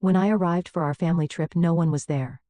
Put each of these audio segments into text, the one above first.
When I arrived for our family trip, no one was there.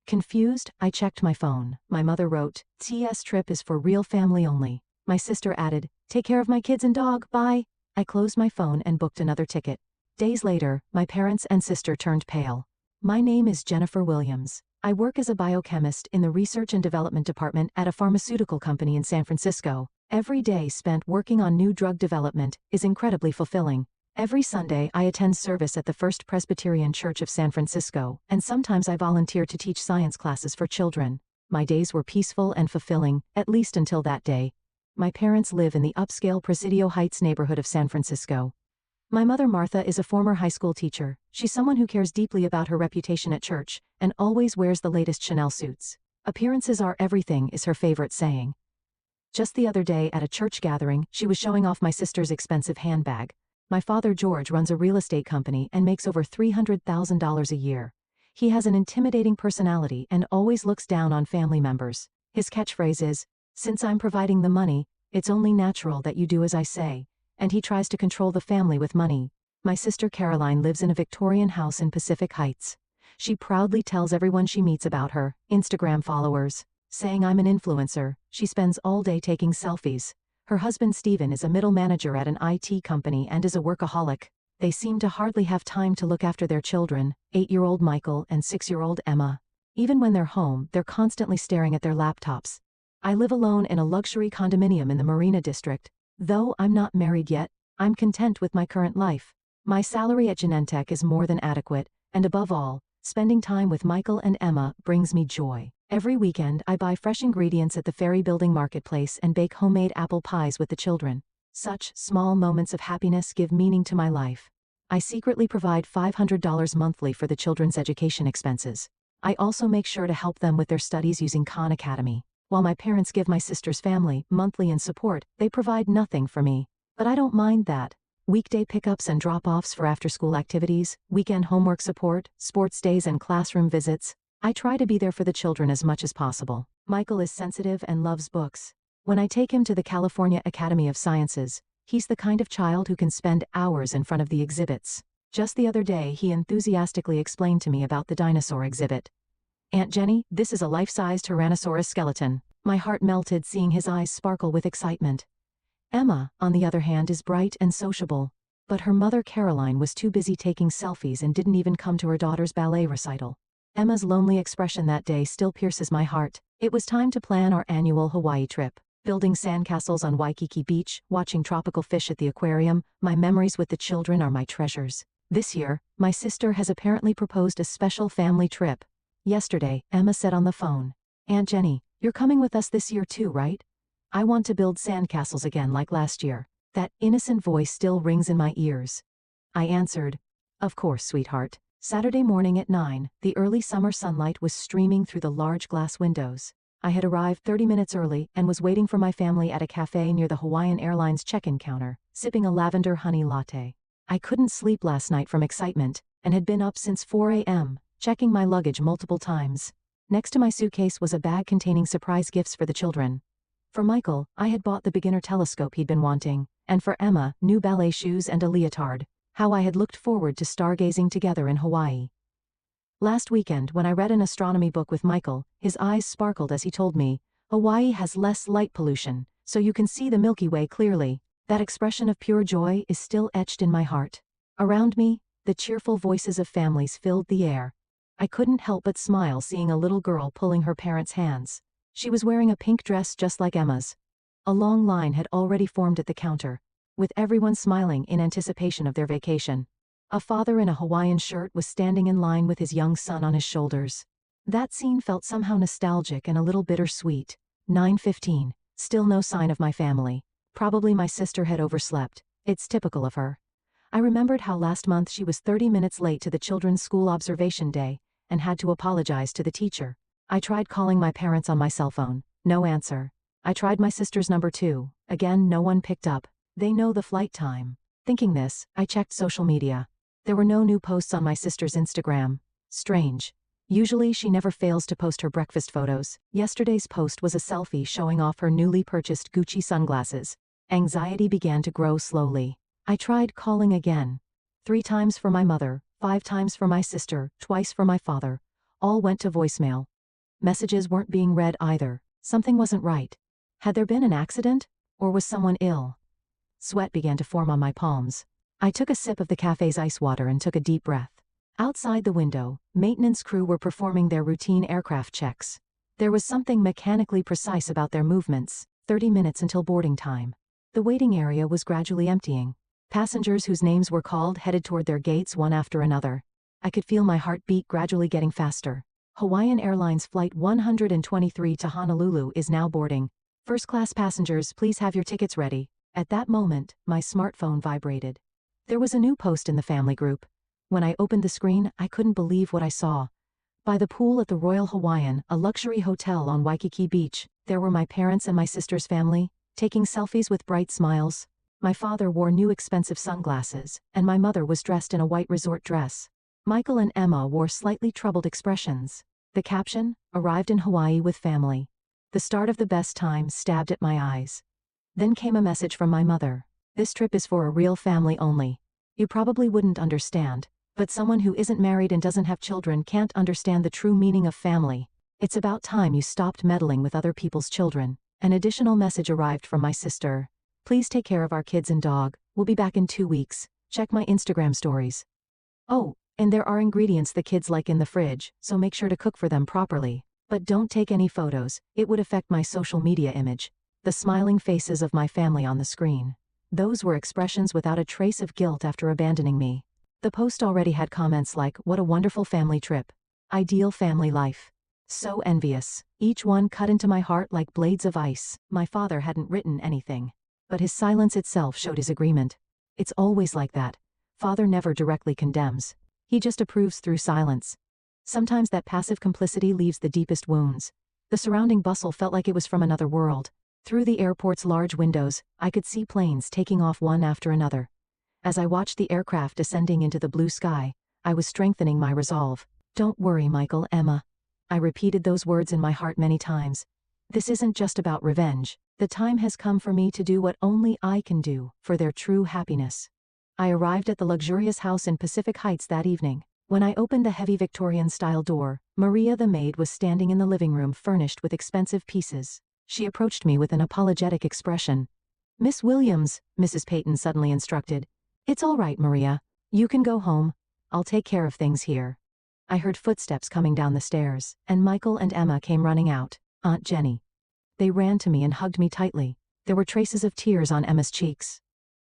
Confused, I checked my phone. My mother wrote, "TS trip is for real family only." My sister added, "Take care of my kids and dog, bye." I closed my phone and booked another ticket. Days later, my parents and sister turned pale. My name is Jennifer Williams. I work as a biochemist in the research and development department at a pharmaceutical company in San Francisco. Every day spent working on new drug development is incredibly fulfilling. Every Sunday I attend service at the First Presbyterian Church of San Francisco, and sometimes I volunteer to teach science classes for children. My days were peaceful and fulfilling, at least until that day. My parents live in the upscale Presidio Heights neighborhood of San Francisco. My mother Martha is a former high school teacher. She's someone who cares deeply about her reputation at church, and always wears the latest Chanel suits. "Appearances are everything" is her favorite saying. Just the other day at a church gathering, she was showing off my sister's expensive handbag. My father George runs a real estate company and makes over $300,000 a year. He has an intimidating personality and always looks down on family members. His catchphrase is, "Since I'm providing the money, it's only natural that you do as I say," and he tries to control the family with money. My sister Caroline lives in a Victorian house in Pacific Heights. She proudly tells everyone she meets about her Instagram followers, saying I'm an influencer. She spends all day taking selfies. Her husband Stephen is a middle manager at an IT company and is a workaholic. They seem to hardly have time to look after their children, 8-year-old Michael and 6-year-old Emma. Even when they're home, they're constantly staring at their laptops. I live alone in a luxury condominium in the Marina District. Though I'm not married yet, I'm content with my current life. My salary at Genentech is more than adequate, and above all, spending time with Michael and Emma brings me joy. Every weekend I buy fresh ingredients at the Ferry Building Marketplace and bake homemade apple pies with the children. Such small moments of happiness give meaning to my life. I secretly provide $500 monthly for the children's education expenses. I also make sure to help them with their studies using Khan Academy. While my parents give my sister's family monthly and support, they provide nothing for me. But I don't mind that. Weekday pickups and drop-offs for after-school activities, weekend homework support, sports days and classroom visits. I try to be there for the children as much as possible. Michael is sensitive and loves books. When I take him to the California Academy of Sciences, he's the kind of child who can spend hours in front of the exhibits. Just the other day he enthusiastically explained to me about the dinosaur exhibit. "Aunt Jenny, this is a life-sized Tyrannosaurus skeleton." My heart melted seeing his eyes sparkle with excitement. Emma, on the other hand, is bright and sociable. But her mother Caroline was too busy taking selfies and didn't even come to her daughter's ballet recital. Emma's lonely expression that day still pierces my heart. It was time to plan our annual Hawaii trip. Building sandcastles on Waikiki Beach, watching tropical fish at the aquarium, my memories with the children are my treasures. This year, my sister has apparently proposed a special family trip. Yesterday, Emma said on the phone, "Aunt Jenny, you're coming with us this year too, right? I want to build sandcastles again like last year." That innocent voice still rings in my ears. I answered, "Of course, sweetheart." Saturday morning at 9, the early summer sunlight was streaming through the large glass windows. I had arrived 30 minutes early and was waiting for my family at a cafe near the Hawaiian Airlines check-in counter, sipping a lavender honey latte. I couldn't sleep last night from excitement, and had been up since 4 a.m., checking my luggage multiple times. Next to my suitcase was a bag containing surprise gifts for the children. For Michael, I had bought the beginner telescope he'd been wanting, and for Emma, new ballet shoes and a leotard. How I had looked forward to stargazing together in Hawaii. Last weekend when I read an astronomy book with Michael, his eyes sparkled as he told me, "Hawaii has less light pollution, so you can see the Milky Way clearly." That expression of pure joy is still etched in my heart. Around me, the cheerful voices of families filled the air. I couldn't help but smile seeing a little girl pulling her parents' hands. She was wearing a pink dress just like Emma's. A long line had already formed at the counter, with everyone smiling in anticipation of their vacation. A father in a Hawaiian shirt was standing in line with his young son on his shoulders. That scene felt somehow nostalgic and a little bittersweet. 9:15, still no sign of my family. Probably my sister had overslept. It's typical of her. I remembered how last month she was 30 minutes late to the children's school observation day, and had to apologize to the teacher. I tried calling my parents on my cell phone. No answer. I tried my sister's number too. Again, no one picked up. They know the flight time. Thinking this, I checked social media. There were no new posts on my sister's Instagram. Strange. Usually she never fails to post her breakfast photos. Yesterday's post was a selfie showing off her newly purchased Gucci sunglasses. Anxiety began to grow slowly. I tried calling again. 3 times for my mother, 5 times for my sister, twice for my father. All went to voicemail. Messages weren't being read either. Something wasn't right. Had there been an accident? Or was someone ill? Sweat began to form on my palms. I took a sip of the cafe's ice water and took a deep breath. Outside the window, maintenance crew were performing their routine aircraft checks. There was something mechanically precise about their movements. 30 minutes until boarding time. The waiting area was gradually emptying. Passengers whose names were called headed toward their gates one after another. I could feel my heartbeat gradually getting faster. Hawaiian Airlines Flight 123 to Honolulu is now boarding. First-class passengers, please have your tickets ready. At that moment, my smartphone vibrated. There was a new post in the family group. When I opened the screen, I couldn't believe what I saw. By the pool at the Royal Hawaiian, a luxury hotel on Waikiki Beach, there were my parents and my sister's family, taking selfies with bright smiles. My father wore new expensive sunglasses, and my mother was dressed in a white resort dress. Michael and Emma wore slightly troubled expressions. The caption, "Arrived in Hawaii with family." The start of the best time stabbed at my eyes. Then came a message from my mother. "This trip is for a real family only. You probably wouldn't understand, but someone who isn't married and doesn't have children can't understand the true meaning of family. It's about time you stopped meddling with other people's children." An additional message arrived from my sister. "Please take care of our kids and dog. We'll be back in 2 weeks. Check my Instagram stories. Oh, and there are ingredients the kids like in the fridge, so make sure to cook for them properly. But don't take any photos, it would affect my social media image." The smiling faces of my family on the screen. Those were expressions without a trace of guilt after abandoning me. The post already had comments like, "What a wonderful family trip. Ideal family life. So envious." Each one cut into my heart like blades of ice. My father hadn't written anything. But his silence itself showed his agreement. It's always like that. Father never directly condemns. He just approves through silence. Sometimes that passive complicity leaves the deepest wounds. The surrounding bustle felt like it was from another world. Through the airport's large windows, I could see planes taking off one after another. As I watched the aircraft descending into the blue sky, I was strengthening my resolve. "Don't worry, Michael, Emma." I repeated those words in my heart many times. This isn't just about revenge. The time has come for me to do what only I can do, for their true happiness. I arrived at the luxurious house in Pacific Heights that evening. When I opened the heavy Victorian-style door, Maria the maid was standing in the living room furnished with expensive pieces. She approached me with an apologetic expression. "Miss Williams," Mrs. Peyton suddenly instructed. "It's all right, Maria. You can go home. I'll take care of things here." I heard footsteps coming down the stairs, and Michael and Emma came running out. Aunt Jenny. They ran to me and hugged me tightly. There were traces of tears on Emma's cheeks.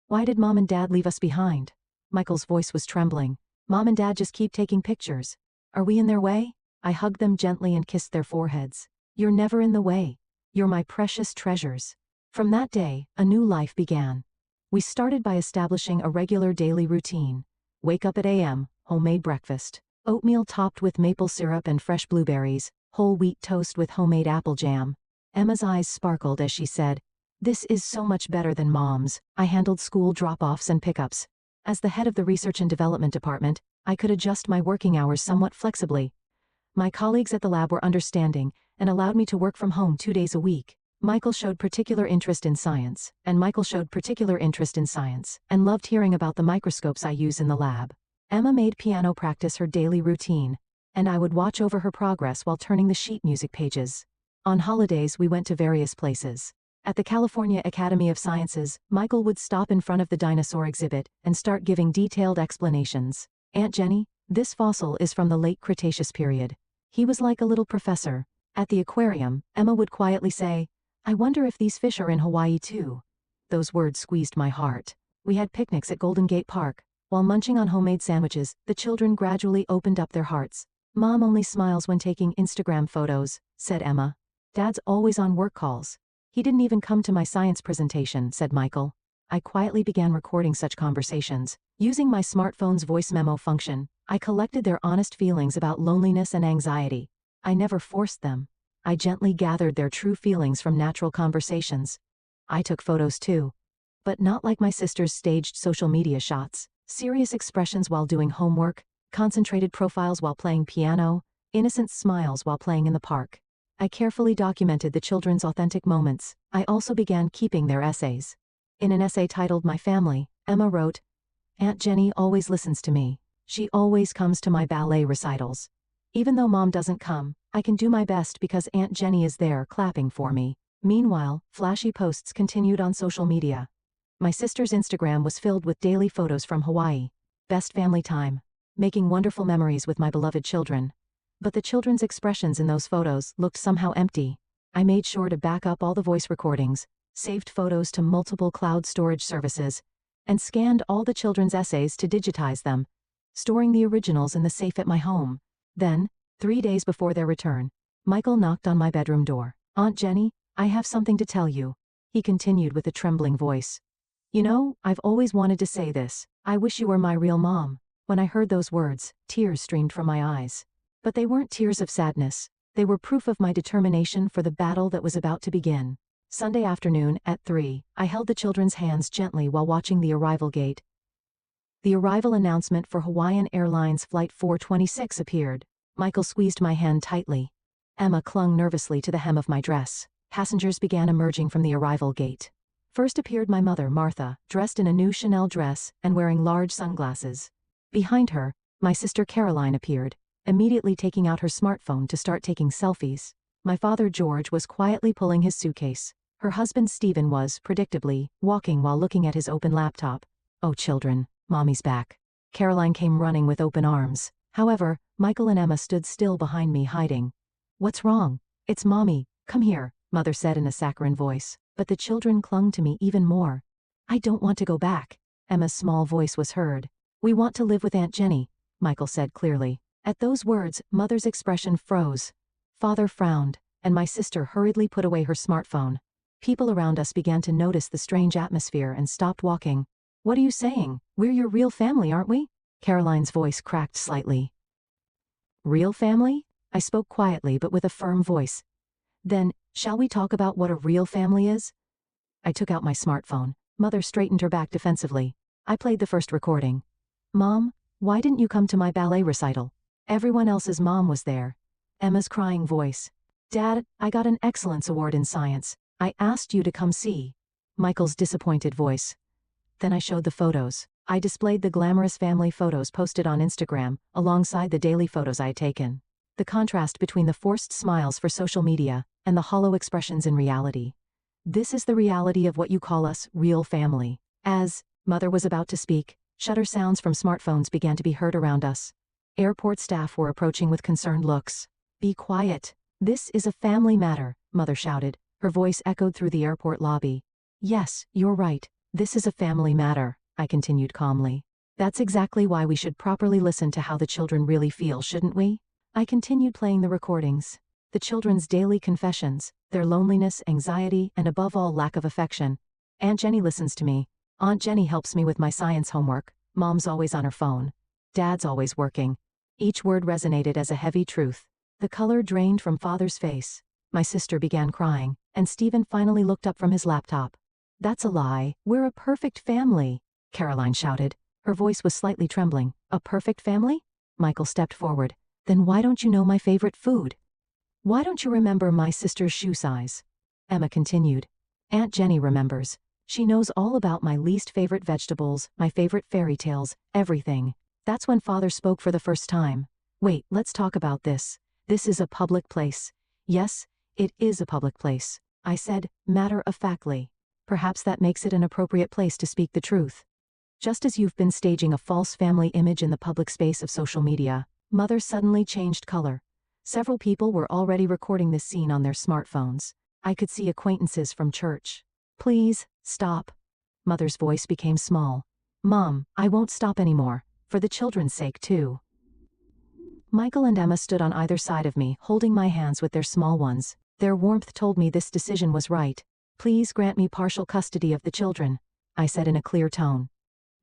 "Why did Mom and Dad leave us behind?" Michael's voice was trembling. "Mom and Dad just keep taking pictures. Are we in their way?" I hugged them gently and kissed their foreheads. "You're never in the way. You're my precious treasures." From that day, a new life began. We started by establishing a regular daily routine. Wake up at a.m., homemade breakfast. Oatmeal topped with maple syrup and fresh blueberries, whole wheat toast with homemade apple jam. Emma's eyes sparkled as she said, "This is so much better than Mom's." I handled school drop-offs and pickups. As the head of the Research and Development Department, I could adjust my working hours somewhat flexibly. My colleagues at the lab were understanding and allowed me to work from home 2 days a week. Michael showed particular interest in science, and loved hearing about the microscopes I use in the lab. Emma made piano practice her daily routine, and I would watch over her progress while turning the sheet music pages. On holidays we went to various places. At the California Academy of Sciences, Michael would stop in front of the dinosaur exhibit and start giving detailed explanations. "Aunt Jenny, this fossil is from the late Cretaceous period." He was like a little professor. At the aquarium, Emma would quietly say, "I wonder if these fish are in Hawaii too." Those words squeezed my heart. We had picnics at Golden Gate Park. While munching on homemade sandwiches, the children gradually opened up their hearts. "Mom only smiles when taking Instagram photos," said Emma. "Dad's always on work calls. He didn't even come to my science presentation," said Michael. I quietly began recording such conversations. Using my smartphone's voice memo function, I collected their honest feelings about loneliness and anxiety. I never forced them. I gently gathered their true feelings from natural conversations. I took photos too. But not like my sister's staged social media shots. Serious expressions while doing homework, concentrated profiles while playing piano, innocent smiles while playing in the park. I carefully documented the children's authentic moments. I also began keeping their essays. In an essay titled "My Family," Emma wrote, "Aunt Jenny always listens to me. She always comes to my ballet recitals. Even though Mom doesn't come, I can do my best because Aunt Jenny is there clapping for me. Meanwhile, flashy posts continued on social media. My sister's Instagram was filled with daily photos from Hawaii. Best family time. Making wonderful memories with my beloved children. But the children's expressions in those photos looked somehow empty. I made sure to back up all the voice recordings, saved photos to multiple cloud storage services, and scanned all the children's essays to digitize them, storing the originals in the safe at my home. Then, 3 days before their return, Michael knocked on my bedroom door. "Aunt Jenny, I have something to tell you," he continued with a trembling voice. "You know, I've always wanted to say this. I wish you were my real mom." When I heard those words, tears streamed from my eyes. But they weren't tears of sadness. They were proof of my determination for the battle that was about to begin. Sunday afternoon, at 3, I held the children's hands gently while watching the arrival gate. The arrival announcement for Hawaiian Airlines Flight 426 appeared. Michael squeezed my hand tightly. Emma clung nervously to the hem of my dress. Passengers began emerging from the arrival gate. First appeared my mother, Martha, dressed in a new Chanel dress and wearing large sunglasses. Behind her, my sister Caroline appeared, immediately taking out her smartphone to start taking selfies. My father, George, was quietly pulling his suitcase. Her husband, Stephen, was, predictably, walking while looking at his open laptop. "Oh, children, Mommy's back." Caroline came running with open arms. However, Michael and Emma stood still behind me, hiding. "What's wrong?" "It's Mommy. Come here," Mother said in a saccharine voice. But the children clung to me even more. "I don't want to go back." Emma's small voice was heard. "We want to live with Aunt Jenny," Michael said clearly. At those words, Mother's expression froze. Father frowned, and my sister hurriedly put away her smartphone. People around us began to notice the strange atmosphere and stopped walking. "What are you saying? We're your real family, aren't we?" Caroline's voice cracked slightly. "Real family?" I spoke quietly but with a firm voice. "Then, shall we talk about what a real family is?" I took out my smartphone. Mother straightened her back defensively. I played the first recording. "Mom, why didn't you come to my ballet recital? Everyone else's mom was there." Emma's crying voice. "Dad, I got an excellence award in science. I asked you to come see." Michael's disappointed voice. Then I showed the photos. I displayed the glamorous family photos posted on Instagram, alongside the daily photos I had taken. The contrast between the forced smiles for social media and the hollow expressions in reality. "This is the reality of what you call us, real family." As Mother was about to speak, shutter sounds from smartphones began to be heard around us. Airport staff were approaching with concerned looks. "Be quiet. This is a family matter," Mother shouted. Her voice echoed through the airport lobby. "Yes, you're right. This is a family matter," I continued calmly. "That's exactly why we should properly listen to how the children really feel, shouldn't we?" I continued playing the recordings. The children's daily confessions, their loneliness, anxiety, and above all lack of affection. "Aunt Jenny listens to me. Aunt Jenny helps me with my science homework. Mom's always on her phone. Dad's always working." Each word resonated as a heavy truth. The color drained from Father's face. My sister began crying, and Stephen finally looked up from his laptop. "That's a lie. We're a perfect family," Caroline shouted. Her voice was slightly trembling. "A perfect family?" Michael stepped forward. "Then why don't you know my favorite food? Why don't you remember my sister's shoe size?" Emma continued. "Aunt Jenny remembers. She knows all about my least favorite vegetables, my favorite fairy tales, everything." That's when Father spoke for the first time. "Wait, let's talk about this. This is a public place." "Yes, it is a public place," I said, matter-of-factly. "Perhaps that makes it an appropriate place to speak the truth. Just as you've been staging a false family image in the public space of social media." Mother suddenly changed color. Several people were already recording this scene on their smartphones. I could see acquaintances from church. "Please, stop." Mother's voice became small. "Mom, I won't stop anymore. For the children's sake too." Michael and Emma stood on either side of me, holding my hands with their small ones. Their warmth told me this decision was right. "Please grant me partial custody of the children," I said in a clear tone.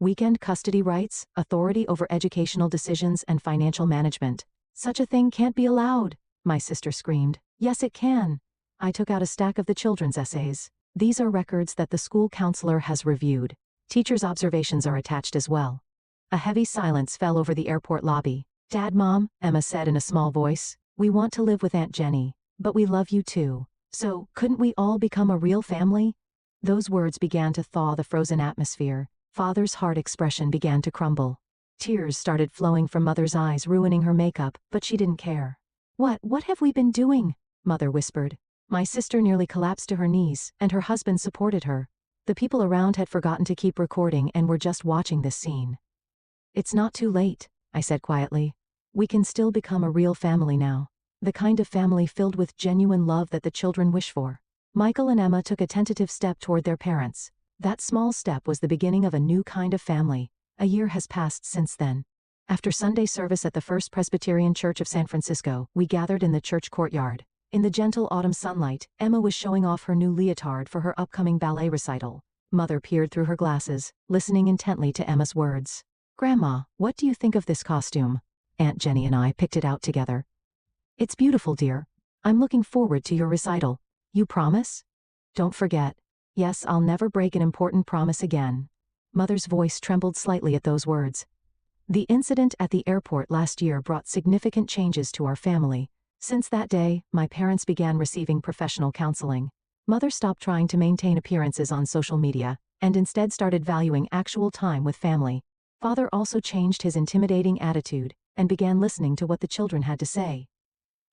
"Weekend custody rights, authority over educational decisions and financial management. Such a thing can't be allowed," my sister screamed. "Yes, it can." I took out a stack of the children's essays. "These are records that the school counselor has reviewed. Teachers' observations are attached as well." A heavy silence fell over the airport lobby. "Dad, Mom," Emma said in a small voice, "we want to live with Aunt Jenny, but we love you too. So, couldn't we all become a real family?" Those words began to thaw the frozen atmosphere. Father's hard expression began to crumble. Tears started flowing from Mother's eyes, ruining her makeup, but she didn't care. What have we been doing?" Mother whispered. My sister nearly collapsed to her knees, and her husband supported her. The people around had forgotten to keep recording and were just watching this scene. "It's not too late," I said quietly. "We can still become a real family now. The kind of family filled with genuine love that the children wish for." Michael and Emma took a tentative step toward their parents. That small step was the beginning of a new kind of family. A year has passed since then. After Sunday service at the First Presbyterian Church of San Francisco, we gathered in the church courtyard. In the gentle autumn sunlight, Emma was showing off her new leotard for her upcoming ballet recital. Mother peered through her glasses, listening intently to Emma's words. "Grandma, what do you think of this costume?" Aunt Jenny and I picked it out together. "It's beautiful, dear. I'm looking forward to your recital. You promise?" "Don't forget." "Yes, I'll never break an important promise again." Mother's voice trembled slightly at those words. The incident at the airport last year brought significant changes to our family. Since that day, my parents began receiving professional counseling. Mother stopped trying to maintain appearances on social media, and instead started valuing actual time with family. Father also changed his intimidating attitude, and began listening to what the children had to say.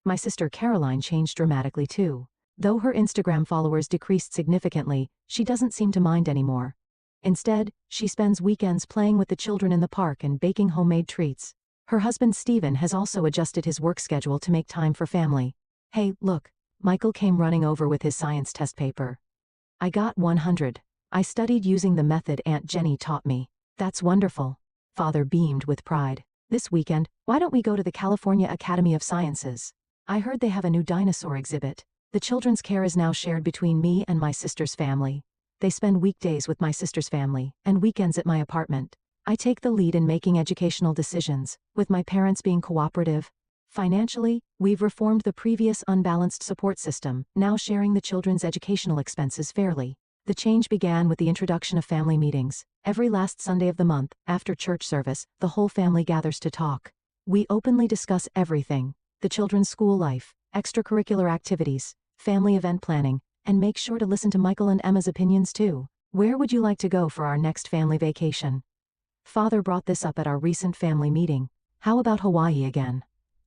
My sister Caroline changed dramatically too. Though her Instagram followers decreased significantly, she doesn't seem to mind anymore. Instead, she spends weekends playing with the children in the park and baking homemade treats. Her husband Stephen has also adjusted his work schedule to make time for family. "Hey, look." Michael came running over with his science test paper. "I got 100. I studied using the method Aunt Jenny taught me." "That's wonderful." Father beamed with pride. "This weekend, why don't we go to the California Academy of Sciences? I heard they have a new dinosaur exhibit. The children's care is now shared between me and my sister's family. They spend weekdays with my sister's family, and weekends at my apartment. I take the lead in making educational decisions, with my parents being cooperative. Financially, we've reformed the previous unbalanced support system, now sharing the children's educational expenses fairly. The change began with the introduction of family meetings. Every last Sunday of the month, after church service, the whole family gathers to talk. We openly discuss everything: the children's school life, extracurricular activities, family event planning, and make sure to listen to Michael and Emma's opinions too. "Where would you like to go for our next family vacation?" Father brought this up at our recent family meeting. "How about Hawaii again?"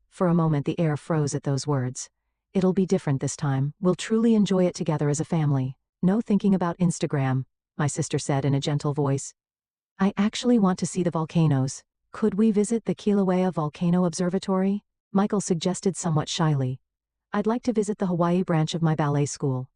For a moment the air froze at those words. "It'll be different this time. We'll truly enjoy it together as a family. No thinking about Instagram," my sister said in a gentle voice. "I actually want to see the volcanoes. Could we visit the Kilauea Volcano Observatory?" Michael suggested somewhat shyly. "I'd like to visit the Hawaii branch of my ballet school."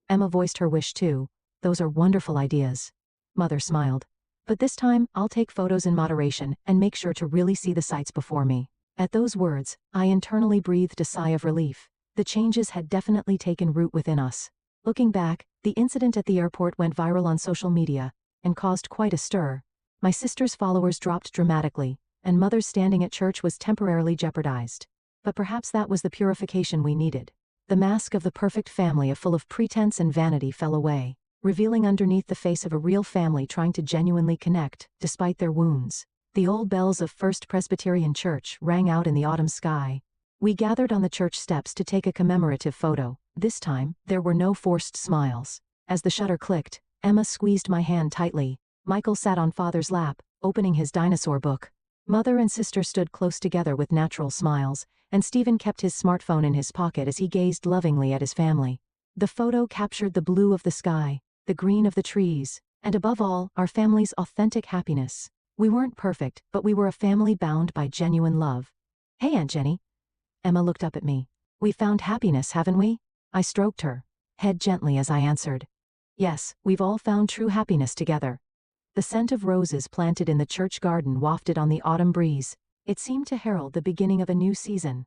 Emma voiced her wish too. "Those are wonderful ideas." Mother smiled. "But this time, I'll take photos in moderation and make sure to really see the sights before me." At those words, I internally breathed a sigh of relief. The changes had definitely taken root within us. Looking back, the incident at the airport went viral on social media, and caused quite a stir. My sister's followers dropped dramatically, and Mother's standing at church was temporarily jeopardized. But perhaps that was the purification we needed. The mask of the perfect family full of pretense and vanity fell away, revealing underneath the face of a real family trying to genuinely connect, despite their wounds. The old bells of First Presbyterian Church rang out in the autumn sky. We gathered on the church steps to take a commemorative photo. This time, there were no forced smiles. As the shutter clicked, Emma squeezed my hand tightly. Michael sat on Father's lap, opening his dinosaur book. Mother and sister stood close together with natural smiles, and Stephen kept his smartphone in his pocket as he gazed lovingly at his family. The photo captured the blue of the sky, the green of the trees, and above all, our family's authentic happiness. We weren't perfect, but we were a family bound by genuine love. "Hey, Aunt Jenny." Emma looked up at me. "We found happiness, haven't we?" I stroked her head gently as I answered. "Yes, we've all found true happiness together." The scent of roses planted in the church garden wafted on the autumn breeze. It seemed to herald the beginning of a new season.